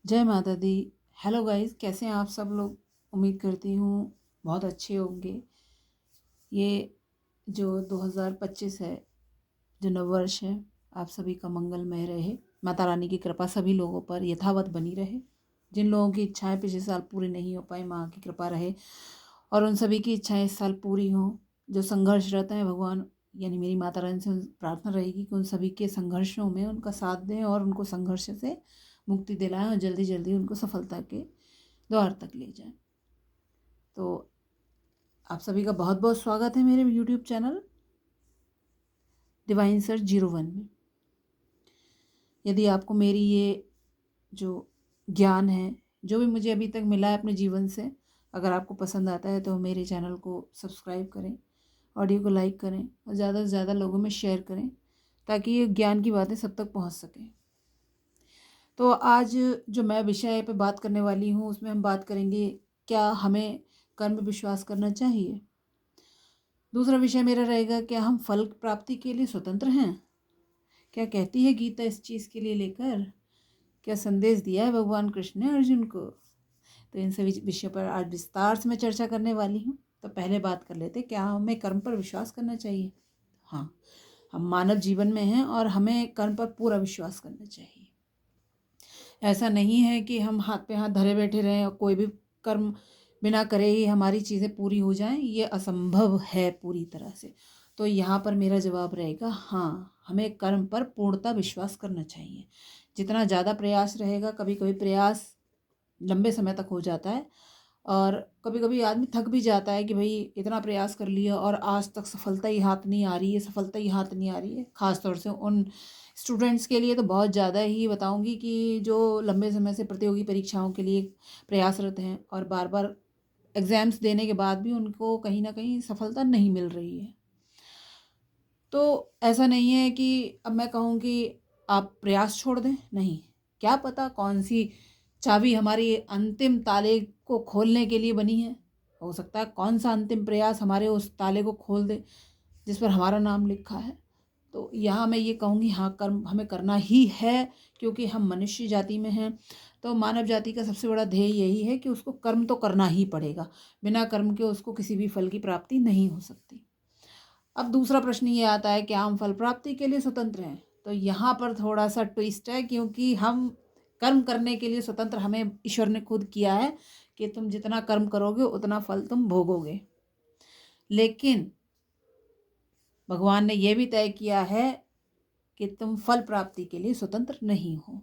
जय माता दी। Hello guys, कैसे हैं आप सब लोग। उम्मीद करती हूँ बहुत अच्छे होंगे। ये जो 2025 है, जो नववर्ष है, आप सभी का मंगलमय रहे। माता रानी की कृपा सभी लोगों पर यथावत बनी रहे। जिन लोगों की इच्छाएं पिछले साल पूरी नहीं हो पाई, माँ की कृपा रहे और उन सभी की इच्छाएं इस साल पूरी हों। जो संघर्षरत हैं, भगवान यानी मेरी माता रानी से प्रार्थना रहेगी कि उन सभी के संघर्षों में उनका साथ दें और उनको संघर्ष से मुक्ति दिलाएं और जल्दी जल्दी उनको सफलता के द्वार तक ले जाएं। तो आप सभी का बहुत बहुत स्वागत है मेरे यूट्यूब चैनल डिवाइन सर्च 01 में। यदि आपको मेरी ये जो ज्ञान है, जो भी मुझे अभी तक मिला है अपने जीवन से, अगर आपको पसंद आता है तो मेरे चैनल को सब्सक्राइब करें, ऑडियो को लाइक करें और ज़्यादा से ज़्यादा लोगों में शेयर करें ताकि ये ज्ञान की बातें सब तक पहुंच सकें। तो आज जो मैं विषय पे बात करने वाली हूँ उसमें हम बात करेंगे, क्या हमें कर्म पे विश्वास करना चाहिए। दूसरा विषय मेरा रहेगा, क्या हम फल प्राप्ति के लिए स्वतंत्र हैं। क्या कहती है गीता इस चीज़ के लिए लेकर, क्या संदेश दिया है भगवान कृष्ण ने अर्जुन को। तो इन सभी विषयों पर आज विस्तार से मैं चर्चा करने वाली हूँ। तो पहले बात कर लेते, क्या हमें कर्म पर विश्वास करना चाहिए। हाँ, हम मानव जीवन में हैं और हमें कर्म पर पूरा विश्वास करना चाहिए। ऐसा नहीं है कि हम हाथ पे हाथ धरे बैठे रहें और कोई भी कर्म बिना करे ही हमारी चीज़ें पूरी हो जाएं, ये असंभव है पूरी तरह से। तो यहाँ पर मेरा जवाब रहेगा, हाँ, हमें कर्म पर पूर्णतः विश्वास करना चाहिए। जितना ज़्यादा प्रयास रहेगा, कभी कभी प्रयास लंबे समय तक हो जाता है और कभी कभी आदमी थक भी जाता है कि भाई इतना प्रयास कर लिया और आज तक सफलता ही हाथ नहीं आ रही है, सफलता ही हाथ नहीं आ रही है। ख़ास तौर से उन स्टूडेंट्स के लिए तो बहुत ज़्यादा ही बताऊंगी कि जो लंबे समय से प्रतियोगी परीक्षाओं के लिए प्रयासरत हैं और बार बार एग्ज़ाम्स देने के बाद भी उनको कहीं ना कहीं सफलता नहीं मिल रही है। तो ऐसा नहीं है कि अब मैं कहूँ कि आप प्रयास छोड़ दें, नहीं। क्या पता कौन सी चाबी हमारी अंतिम ताले को खोलने के लिए बनी है। हो सकता है कौन सा अंतिम प्रयास हमारे उस ताले को खोल दे जिस पर हमारा नाम लिखा है। तो यहाँ मैं ये कहूँगी, हाँ, कर्म हमें करना ही है क्योंकि हम मनुष्य जाति में हैं। तो मानव जाति का सबसे बड़ा ध्येय यही है कि उसको कर्म तो करना ही पड़ेगा। बिना कर्म के उसको किसी भी फल की प्राप्ति नहीं हो सकती। अब दूसरा प्रश्न ये आता है, क्या हम फल प्राप्ति के लिए स्वतंत्र हैं। तो यहाँ पर थोड़ा सा ट्विस्ट है, क्योंकि हम कर्म करने के लिए स्वतंत्र हमें ईश्वर ने खुद किया है कि तुम जितना कर्म करोगे उतना फल तुम भोगोगे। लेकिन भगवान ने यह भी तय किया है कि तुम फल प्राप्ति के लिए स्वतंत्र नहीं हो।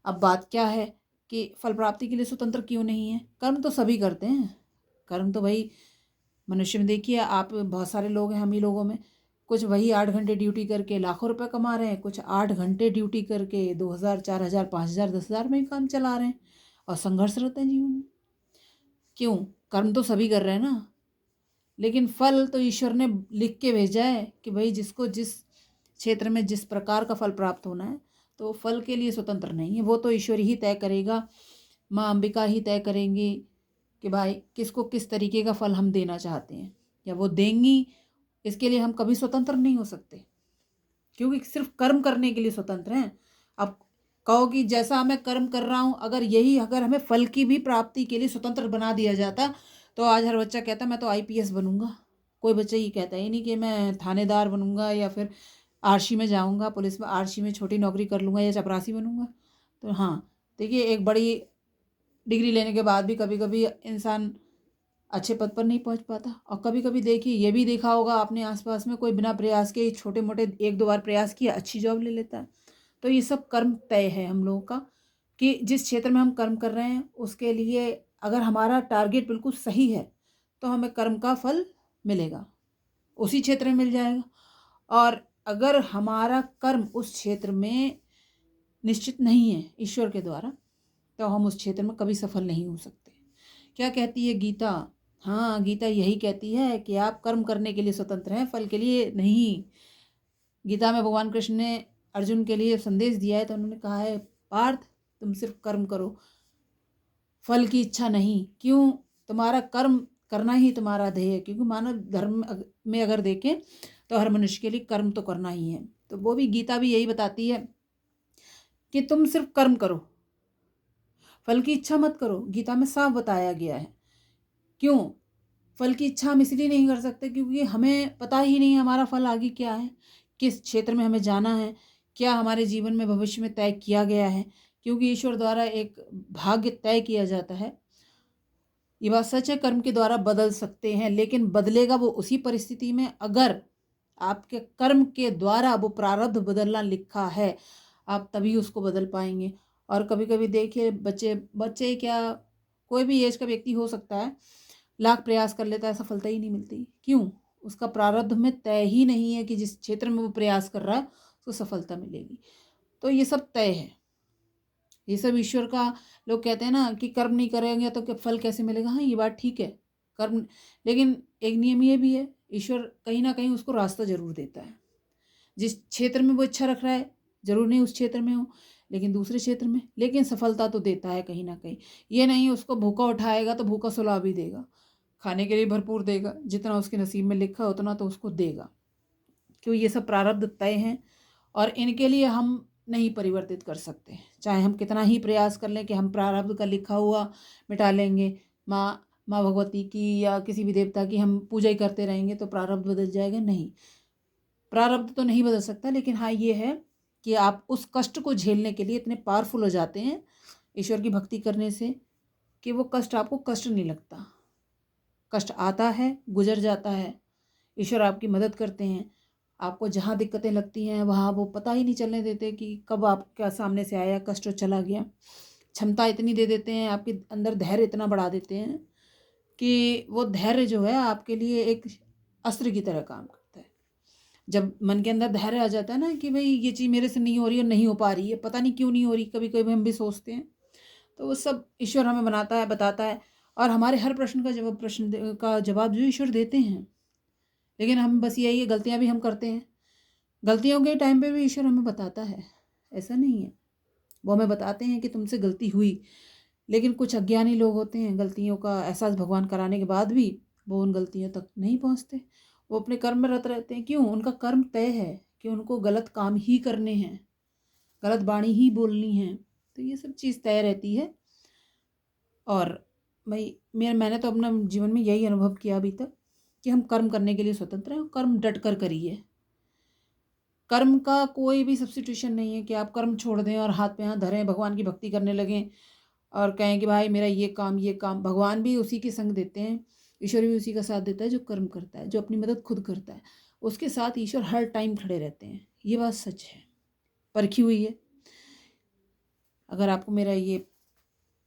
अब बात क्या है कि फल प्राप्ति के लिए स्वतंत्र क्यों नहीं है। कर्म तो सभी करते हैं। कर्म तो भाई मनुष्य में देखिए, आप बहुत सारे लोग हैं, हम ही लोगों में कुछ वही 8 घंटे ड्यूटी करके लाखों रुपए कमा रहे हैं, कुछ 8 घंटे ड्यूटी करके 2,000, 4,000, 5,000, 10,000 में ही काम चला रहे हैं और संघर्ष रहते हैं जीवन में। क्यों? कर्म तो सभी कर रहे हैं ना, लेकिन फल तो ईश्वर ने लिख के भेजा है कि भाई जिसको जिस क्षेत्र में जिस प्रकार का फल प्राप्त होना है, तो फल के लिए स्वतंत्र नहीं है। वो तो ईश्वर ही तय करेगा, माँ अंबिका ही तय करेंगी कि भाई किसको किस तरीके का फल हम देना चाहते हैं या वो देंगी। इसके लिए हम कभी स्वतंत्र नहीं हो सकते क्योंकि सिर्फ कर्म करने के लिए स्वतंत्र हैं। अब कहो कि जैसा मैं कर्म कर रहा हूँ, अगर हमें फल की भी प्राप्ति के लिए स्वतंत्र बना दिया जाता तो आज हर बच्चा कहता मैं तो आईपीएस बनूंगा। कोई बच्चा ये कहता ही नहीं कि मैं थानेदार बनूंगा या फिर आरक्षी में जाऊंगा, पुलिस में आरक्षी में छोटी नौकरी कर लूँगा या चपरासी बनूंगा। तो हाँ, देखिए, एक बड़ी डिग्री लेने के बाद भी कभी कभी इंसान अच्छे पद पर नहीं पहुंच पाता। और कभी कभी देखिए, ये भी देखा होगा आपने आसपास में, कोई बिना प्रयास के छोटे मोटे 1-2 बार प्रयास किया अच्छी जॉब ले लेता है। तो ये सब कर्म तय है हम लोगों का कि जिस क्षेत्र में हम कर्म कर रहे हैं उसके लिए अगर हमारा टारगेट बिल्कुल सही है तो हमें कर्म का फल मिलेगा, उसी क्षेत्र में मिल जाएगा। और अगर हमारा कर्म उस क्षेत्र में निश्चित नहीं है ईश्वर के द्वारा, तो हम उस क्षेत्र में कभी सफल नहीं हो सकते। क्या कहती है गीता? हाँ, गीता यही कहती है कि आप कर्म करने के लिए स्वतंत्र हैं, फल के लिए नहीं। गीता में भगवान कृष्ण ने अर्जुन के लिए संदेश दिया है तो उन्होंने कहा है, पार्थ, तुम सिर्फ कर्म करो, फल की इच्छा नहीं। क्यों? तुम्हारा कर्म करना ही तुम्हारा ध्येय है। क्योंकि मानव धर्म में अगर देखें तो हर मनुष्य के लिए कर्म तो करना ही है। तो वो भी गीता भी यही बताती है कि तुम सिर्फ कर्म करो, फल की इच्छा मत करो, गीता में साफ बताया गया है। क्यों? फल की इच्छा हम इसलिए नहीं कर सकते क्योंकि हमें पता ही नहीं हमारा फल आगे क्या है, किस क्षेत्र में हमें जाना है, क्या हमारे जीवन में भविष्य में तय किया गया है। क्योंकि ईश्वर द्वारा एक भाग्य तय किया जाता है। ये बात सच है, कर्म के द्वारा बदल सकते हैं, लेकिन बदलेगा वो उसी परिस्थिति में अगर आपके कर्म के द्वारा वो प्रारब्ध बदलना लिखा है, आप तभी उसको बदल पाएंगे। और कभी कभी देखिए बच्चे बच्चे क्या, कोई भी एज का व्यक्ति हो सकता है, लाख प्रयास कर लेता है, सफलता ही नहीं मिलती। क्यों? उसका प्रारब्ध में तय ही नहीं है कि जिस क्षेत्र में वो प्रयास कर रहा है उसको सफलता मिलेगी। तो ये सब तय है, ये सब ईश्वर का। लोग कहते हैं ना कि कर्म नहीं करेंगे तो क्या फल कैसे मिलेगा। हाँ, ये बात ठीक है, कर्म, लेकिन एक नियम ये भी है, ईश्वर कहीं ना कहीं उसको रास्ता जरूर देता है। जिस क्षेत्र में वो इच्छा रख रहा है, जरूर नहीं उस क्षेत्र में हो, लेकिन दूसरे क्षेत्र में, लेकिन सफलता तो देता है कहीं ना कहीं। ये नहीं उसको भूखा उठाएगा तो भूखा सुला भी देगा, खाने के लिए भरपूर देगा, जितना उसके नसीब में लिखा है उतना तो उसको देगा। क्यों? ये सब प्रारब्ध तय हैं और इनके लिए हम नहीं परिवर्तित कर सकते। चाहे हम कितना ही प्रयास कर लें कि हम प्रारब्ध का लिखा हुआ मिटा लेंगे, माँ माँ भगवती की या किसी भी देवता की हम पूजा ही करते रहेंगे तो प्रारब्ध बदल जाएगा? नहीं, प्रारब्ध तो नहीं बदल सकता। लेकिन हाँ ये है कि आप उस कष्ट को झेलने के लिए इतने पावरफुल हो जाते हैं ईश्वर की भक्ति करने से कि वो कष्ट आपको कष्ट नहीं लगता। कष्ट आता है, गुजर जाता है, ईश्वर आपकी मदद करते हैं। आपको जहाँ दिक्कतें लगती हैं वहाँ वो पता ही नहीं चलने देते कि कब आपके सामने से आया कष्ट और चला गया। क्षमता इतनी दे देते हैं, आपके अंदर धैर्य इतना बढ़ा देते हैं कि वो धैर्य जो है आपके लिए एक अस्त्र की तरह काम करता है। जब मन के अंदर धैर्य आ जाता है ना कि भाई ये चीज़ मेरे से नहीं हो रही है, नहीं हो पा रही है, पता नहीं क्यों नहीं हो रही, कभी कभी हम भी सोचते हैं, तो वो सब ईश्वर हमें बनाता है, बताता है। और हमारे हर प्रश्न का जवाब जो ईश्वर देते हैं। लेकिन हम बस यही है, गलतियाँ भी हम करते हैं, गलतियों के टाइम पे भी ईश्वर हमें बताता है, ऐसा नहीं है। वो हमें बताते हैं कि तुमसे गलती हुई, लेकिन कुछ अज्ञानी लोग होते हैं, गलतियों का एहसास भगवान कराने के बाद भी वो उन गलतियों तक नहीं पहुंचते। वो अपने कर्म में रत रहते हैं। क्यों? उनका कर्म तय है कि उनको गलत काम ही करने हैं, गलत वाणी ही बोलनी है। तो ये सब चीज़ तय रहती है। और मैंने तो अपना जीवन में यही अनुभव किया अभी तक कि हम कर्म करने के लिए स्वतंत्र हैं, कर्म डट कर करिए। कर्म का कोई भी सब्स्टिट्यूशन नहीं है कि आप कर्म छोड़ दें और हाथ पे हाथ धरें, भगवान की भक्ति करने लगें और कहें कि भाई मेरा ये काम। भगवान भी उसी के संग देते हैं, ईश्वर भी उसी का साथ देता है जो कर्म करता है, जो अपनी मदद खुद करता है। उसके साथ ईश्वर हर टाइम खड़े रहते हैं। ये बात सच है, परखी हुई है। अगर आपको मेरा ये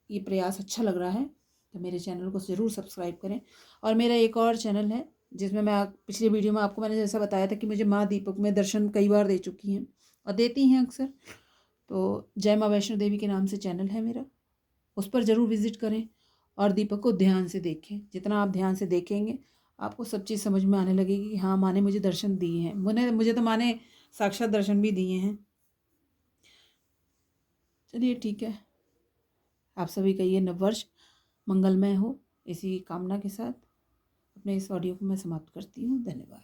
प्रयास अच्छा लग रहा है तो मेरे चैनल को ज़रूर सब्सक्राइब करें। और मेरा एक और चैनल है जिसमें मैं पिछली वीडियो में आपको मैंने जैसा बताया था कि मुझे माँ दीपक में दर्शन कई बार दे चुकी हैं और देती हैं अक्सर। तो जय माँ वैष्णो देवी के नाम से चैनल है मेरा, उस पर ज़रूर विज़िट करें और दीपक को ध्यान से देखें। जितना आप ध्यान से देखेंगे आपको सब चीज़ समझ में आने लगेगी कि हाँ माँ ने मुझे दर्शन दिए हैं। मुझे तो माँ ने साक्षात दर्शन भी दिए हैं। चलिए ठीक है, आप सभी का ये नववर्ष मंगलमय हो, इसी कामना के साथ अपने इस ऑडियो को मैं समाप्त करती हूँ। धन्यवाद।